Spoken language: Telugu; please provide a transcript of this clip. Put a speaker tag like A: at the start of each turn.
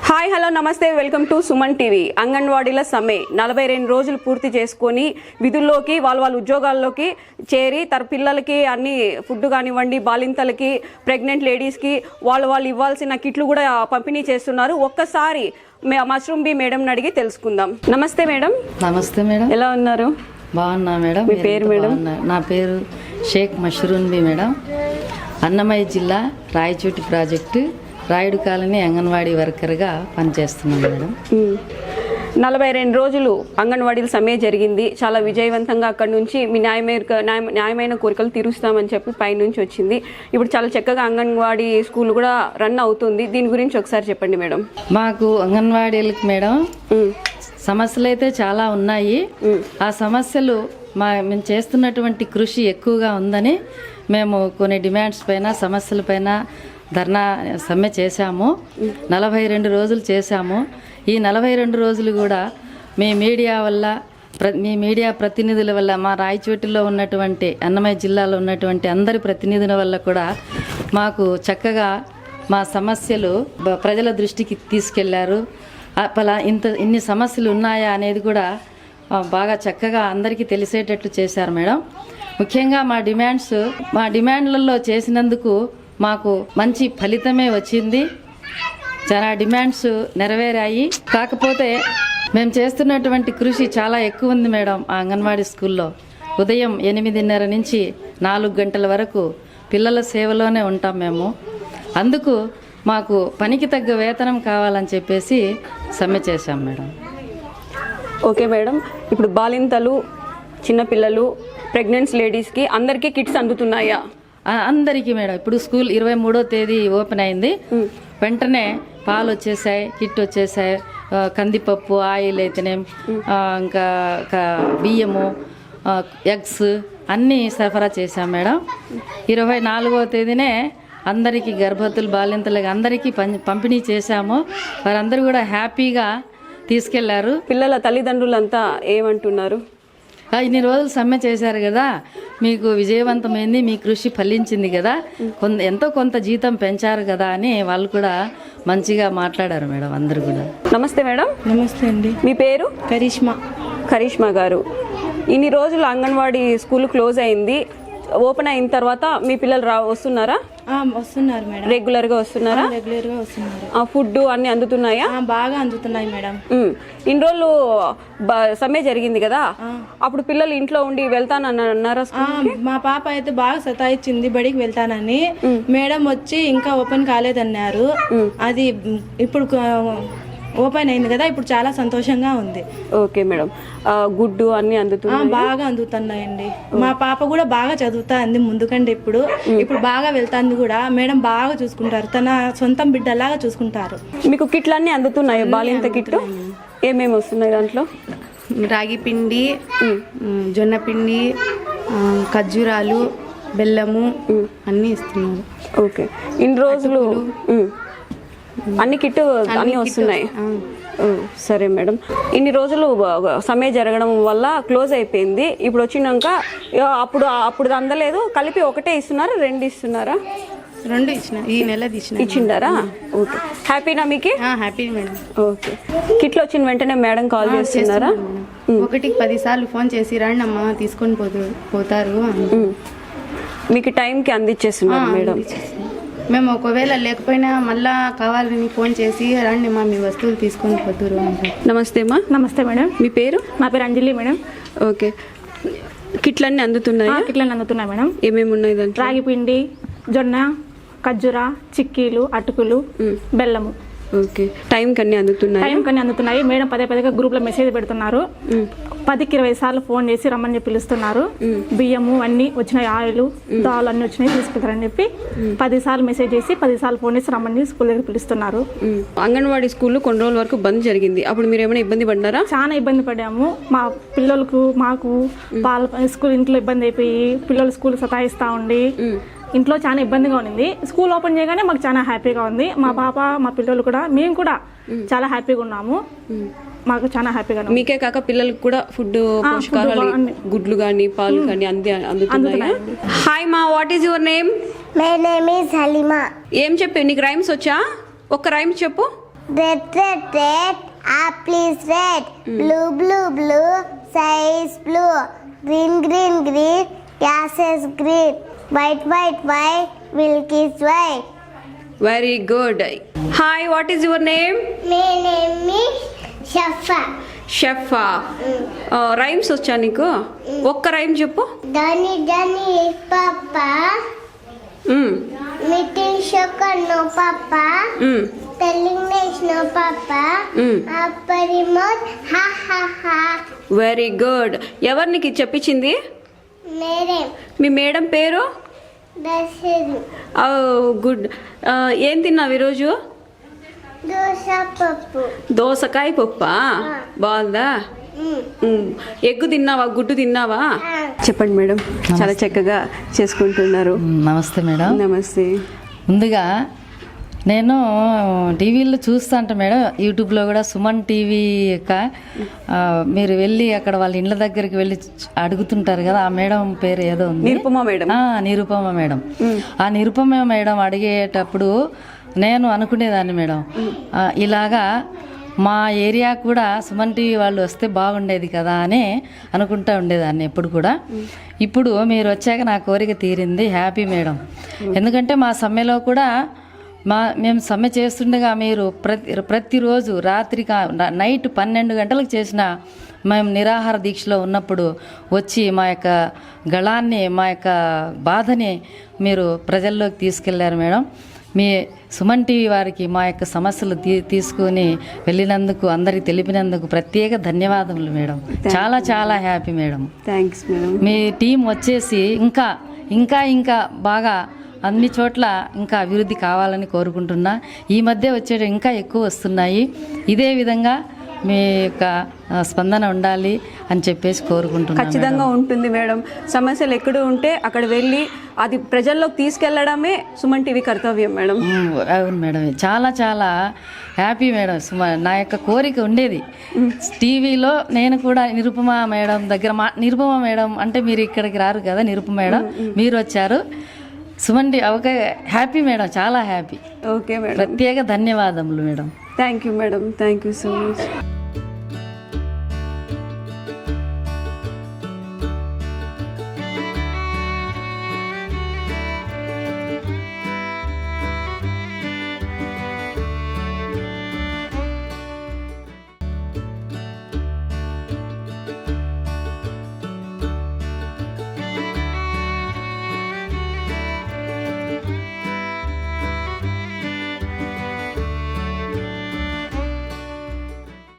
A: హాయ్ హలో నమస్తే వెల్కమ్ టు సుమన్ టీవీ. అంగన్వాడీల సమ్మె 42 రోజులు పూర్తి చేసుకొని విధుల్లోకి వాళ్ళ ఉద్యోగాల్లోకి చేరి తన పిల్లలకి అన్ని ఫుడ్ కానివ్వండి, బాలింతలకి, ప్రెగ్నెంట్ లేడీస్కి వాళ్ళు ఇవ్వాల్సిన కిట్లు కూడా పంపిణీ చేస్తున్నారు. ఒక్కసారి మష్రూమ్ బి మేడం అడిగి తెలుసుకుందాం. నమస్తే మేడం.
B: నమస్తే మేడం.
A: ఎలా ఉన్నారు?
B: బాగున్నా మేడం.
A: మీ పేరు మేడం?
B: నా పేరు షేక్ మష్రూమ్ బి మేడం. అన్నమయ్య జిల్లా రాయచోటి ప్రాజెక్టు రాయుడు కాలనీ అంగన్వాడీ వర్కర్గా పనిచేస్తున్నాను మేడం.
A: 42 రోజులు అంగన్వాడీల సమ్మె జరిగింది. చాలా విజయవంతంగా అక్కడ నుంచి మీ న్యాయమైన కోరికలు తీరుస్తామని చెప్పి పైనుంచి వచ్చింది. ఇప్పుడు చాలా చక్కగా అంగన్వాడీ స్కూల్ కూడా రన్ అవుతుంది. దీని గురించి ఒకసారి చెప్పండి మేడం.
B: మాకు అంగన్వాడీలకు మేడం సమస్యలు అయితే చాలా ఉన్నాయి. ఆ సమస్యలు మేము చేస్తున్నటువంటి కృషి ఎక్కువగా ఉందని మేము కొన్ని డిమాండ్స్ పైన సమస్యల పైన ధర్నా సమ్మె చేశాము. 42 రోజులు చేశాము. ఈ 42 రోజులు కూడా మీ మీడియా ప్రతినిధుల వల్ల, మా రాయచోటిలో ఉన్నటువంటి అన్నమయ్య జిల్లాలో ఉన్నటువంటి అందరి ప్రతినిధుల వల్ల కూడా మాకు చక్కగా మా సమస్యలు ప్రజల దృష్టికి తీసుకెళ్లారు. ఇన్ని సమస్యలు ఉన్నాయా అనేది కూడా బాగా చక్కగా అందరికీ తెలిసేటట్లు చేశారు మేడం. ముఖ్యంగా మా డిమాండ్లలో చేసినందుకు మాకు మంచి ఫలితమే వచ్చింది. చాలా డిమాండ్స్ నెరవేరాయి. కాకపోతే మేము చేస్తున్నటువంటి కృషి చాలా ఎక్కువ ఉంది మేడం. ఆ అంగన్వాడీ స్కూల్లో ఉదయం 8:30 నుంచి 4 గంటల వరకు పిల్లల సేవలోనే ఉంటాం మేము. అందుకు మాకు పనికి తగ్గ వేతనం కావాలని చెప్పేసి సమ్మె చేశాం మేడం.
A: Okay madam. ఇప్పుడు బాలింతలు, చిన్నపిల్లలు, ప్రెగ్నెంట్ లేడీస్కి అందరికీ కిట్స్ అందుతున్నాయా?
B: అందరికీ మేడం. ఇప్పుడు స్కూల్ 23వ తేదీ ఓపెన్ అయింది. వెంటనే పాలు వచ్చేసాయి, కిట్ వచ్చేసాయి, కందిపప్పు, ఆయిల్ అయితేనే, ఇంకా బియ్యము, ఎగ్స్ అన్నీ సరఫరా చేశాం మేడం. 24వ తేదీనే అందరికీ గర్భవతులు, బాలింతలకి అందరికీ పంపిణీ చేశాము. వారందరూ కూడా హ్యాపీగా తీసుకెళ్లారు.
A: పిల్లల తల్లిదండ్రులంతా ఏమంటున్నారు?
B: ఇన్ని రోజులు సమ్మె చేశారు కదా, మీకు విజయవంతమైంది, మీ కృషి ఫలించింది కదా, ఎంతో కొంత జీతం పెంచారు కదా అని వాళ్ళు కూడా మంచిగా మాట్లాడారు మేడం. అందరు కూడా.
A: నమస్తే మేడం.
C: నమస్తే అండి.
A: మీ పేరు? కరిష్మా గారు. ఇన్ని రోజులు అంగన్వాడీ స్కూల్ క్లోజ్ అయింది. ఓపెన్ అయిన తర్వాత మీ పిల్లలు వస్తున్నారా?
C: వస్తున్నారు మేడం.
A: రెగ్యులర్ గా వస్తున్నారా?
C: రెగ్యులర్ గా వస్తున్నారు.
A: ఫుడ్ అన్ని అందుతున్నాయా?
C: బాగా అందుతున్నాయి మేడం.
A: ఇన్ని రోజులు సమ్మె జరిగింది కదా, అప్పుడు పిల్లలు ఇంట్లో ఉండి వెళ్తానన్నారా?
C: మా పాప అయితే బాగా సతాయిచ్చింది బడికి వెళ్తానని. మేడం వచ్చి ఇంకా ఓపెన్ కాలేదన్నారు. అది ఇప్పుడు ఓపెన్ అయింది కదా, ఇప్పుడు చాలా సంతోషంగా ఉంది.
A: Okay madam. గుడ్డు అన్ని అందుతున్నాయి?
C: బాగా అందుతున్నాయండి. మా పాప కూడా బాగా చదువుతా అంది ముందుకంటే ఇప్పుడు బాగా వెళ్తాంది కూడా. మేడం బాగా చూసుకుంటారు, తన సొంతం బిడ్డలాగా చూసుకుంటారు.
A: మీకు కిట్లు అన్ని అందుతున్నాయి? బాలింత కిట్లు ఏమేమి వస్తున్నాయి దాంట్లో?
D: రాగి పిండి, జొన్న పిండి, ఖర్జూరాలు, బెల్లము అన్నీ ఇస్తున్నారు.
A: ఓకే. ఇన్ని రోజులు అన్ని కిట్టు అన్ని వస్తున్నాయి. సరే మేడం. ఇన్ని రోజులు సమ్మె జరగడం వల్ల క్లోజ్ అయిపోయింది. ఇప్పుడు వచ్చినాక అప్పుడు అందలేదు, కలిపి ఒకటే ఇస్తున్నారు, 2 ఇస్తున్నారా?
D: 2 ఇచ్చిన, ఈ నెల
A: ఇచ్చిండారా? ఓకే. హ్యాపీనా మీకు?
D: Happy madam.
A: ఓకే. కిట్లు వచ్చిన వెంటనే మేడం కాల్ చేస్తున్నారా?
D: ఒకటికి 10 సార్లు ఫోన్ చేసి రండి అమ్మా తీసుకొని పోతారు.
A: మీకు టైంకి అందించేస్తున్నారు మేడం.
D: మేము ఒకవేళ లేకపోయినా మళ్ళా కావాలని ఫోన్ చేసి రండి మా మీ వస్తువులు తీసుకొని పోతారు.
A: నమస్తే అమ్మా.
C: నమస్తే మేడం.
A: మీ పేరు?
C: నా పేరు అంజలి మేడం.
A: ఓకే. కిట్లన్నీ అందుతున్నాయి?
C: కిట్లన్నీ అందుతున్నాయి మేడం.
A: ఏమేమి ఉన్నాయి దాంట్లో?
C: రాగి పిండి, జొన్న, ఖర్జూర, చిక్కీలు, అటుకులు, బెల్లము.
A: ఓకే. టైంకి అన్నీ
C: అందుతున్నాయి మేడం. పదే గ్రూప్ లో మెసేజ్ పెడుతున్నారు. 10కి 20 సార్లు ఫోన్ చేసి రమ్మని చెప్పి పిలుస్తున్నారు. బియ్యము అన్ని వచ్చినాయి, ఆయిల్, దాల్ అన్ని వచ్చినాయి, తీసుకుంటారని చెప్పి 10 సార్లు మెసేజ్ చేసి 10 సార్లు ఫోన్ చేసి రమ్మని స్కూల్ దగ్గర పిలుస్తున్నారు.
A: అంగన్వాడీ స్కూల్ కొన్ని రోజుల వరకు బంద్ జరిగింది. అప్పుడు మీరు ఏమైనా ఇబ్బంది పడ్డారా?
C: చాలా ఇబ్బంది పడ్డాము. మా పిల్లలకు మాకు స్కూల్ ఇంట్లో ఇబ్బంది అయిపోయి పిల్లలు స్కూల్ సతాయిస్తా ఉండి ఇంట్లో చాలా ఇబ్బందిగా ఉంది. స్కూల్ ఓపెన్ చేయగానే మాకు చాలా హ్యాపీగా ఉంది. మా పాప, మా పిల్లలు కూడా, మేము కూడా చాలా హ్యాపీగా ఉన్నాము. మాకు చాలా హ్యాపీగా.
A: మీకే కాక పిల్లలకు కూడా ఫుడ్, పోషకాహారాలు, గుడ్లు కానీ పాలు కానీ అందుతున్నాయి. హాయ్ మా, what is your name?
E: My name is Halima.
A: ఏం చెప్పు, నీకు రైమ్స్ వచ్చా? ఒక్క రైమ్స్ చెప్పు.
E: Red, red, red, apple is red. Blue, blue, blue, sky is blue. Green, green, green, grass is green. White, white, white, milk is white.
A: Very good. Hi, what is your name?
E: My name is Shafa.
A: Shafa. Rhymes వచ్చా నీకు? ఒక్క రైమ్ చెప్పు.
E: Danny, Danny is Papa. Meeting sugar, no Papa. Telling nice, no Papa. Upper remote, ha ha ha.
A: Very good. ఎవరు నీకు ఇది చెప్పించింది?
E: Madam,
A: మీ మేడం పేరు?
E: that's it.
A: గుడ్. ఏం తిన్నావు ఈరోజు?
E: Dosa Papu.
A: దోసకాయ పప్పా? బాగుందా? ఎగ్గు తిన్నావా? గుడ్డు తిన్నావా? చెప్పండి మేడం, చాలా చక్కగా చేసుకుంటున్నారు.
B: నమస్తే మేడం.
A: నమస్తే.
B: ముందుగా నేను టీవీలో చూస్తాంట మేడం, యూట్యూబ్లో కూడా సుమన్ టీవీ యొక్క మీరు వెళ్ళి అక్కడ వాళ్ళ ఇండ్ల దగ్గరికి వెళ్ళి అడుగుతుంటారు కదా, ఆ మేడం పేరు ఏదో ఉంది,
A: నిరుపమ మేడం.
B: నిరుపమ మేడం. ఆ నిరుపమ మేడం అడిగేటప్పుడు నేను అనుకునేదాన్ని మేడం, ఇలాగా మా ఏరియా కూడా సుమన్ టీవీ వాళ్ళు వస్తే బాగుండేది కదా అని అనుకుంటా ఉండేదాన్ని ఎప్పుడు కూడా. ఇప్పుడు మీరు వచ్చాక నా కోరిక తీరింది. Happy madam. ఎందుకంటే మా సమ్మెలో కూడా మేము సమ్మె చేస్తుండగా మీరు ప్రతిరోజు రాత్రి నైట్ 12 గంటలకు చేసిన మేము నిరాహార దీక్షలో ఉన్నప్పుడు వచ్చి మా యొక్క గళాన్ని, మా యొక్క బాధని మీరు ప్రజల్లోకి తీసుకెళ్లారు మేడం. మీ సుమన్ టీవీ వారికి మా యొక్క సమస్యలు తీసుకుని వెళ్ళినందుకు, అందరికి తెలిపినందుకు ప్రత్యేక ధన్యవాదములు మేడం. చాలా చాలా హ్యాపీ మేడం.
A: Thanks madam.
B: మీ టీం వచ్చేసి ఇంకా ఇంకా ఇంకా బాగా అన్ని చోట్ల ఇంకా అభివృద్ధి కావాలని కోరుకుంటున్నా. ఈ మధ్య వచ్చే ఇంకా ఎక్కువ వస్తున్నాయి. ఇదే విధంగా మీ యొక్క స్పందన ఉండాలి అని చెప్పేసి కోరుకుంటున్నాను.
A: ఖచ్చితంగా ఉంటుంది మేడం. సమస్యలు ఎక్కడ ఉంటే అక్కడ వెళ్ళి అది ప్రజల్లోకి తీసుకెళ్లడమే సుమన్ టీవీ కర్తవ్యం మేడం.
B: అవును మేడం, చాలా చాలా హ్యాపీ మేడం. నా యొక్క కోరిక ఉండేది టీవీలో నేను కూడా నిరుపమ మేడం దగ్గర నిరుపమ మేడం అంటే మీరు ఇక్కడికి రారు కదా, నిరుపమ మేడం మీరు వచ్చారు. సుమన్ ఓకే, హ్యాపీ మేడం, చాలా హ్యాపీ.
A: ఓకే మేడం,
B: ప్రత్యేక ధన్యవాదములు madam.
A: Thank you madam, thank you so much.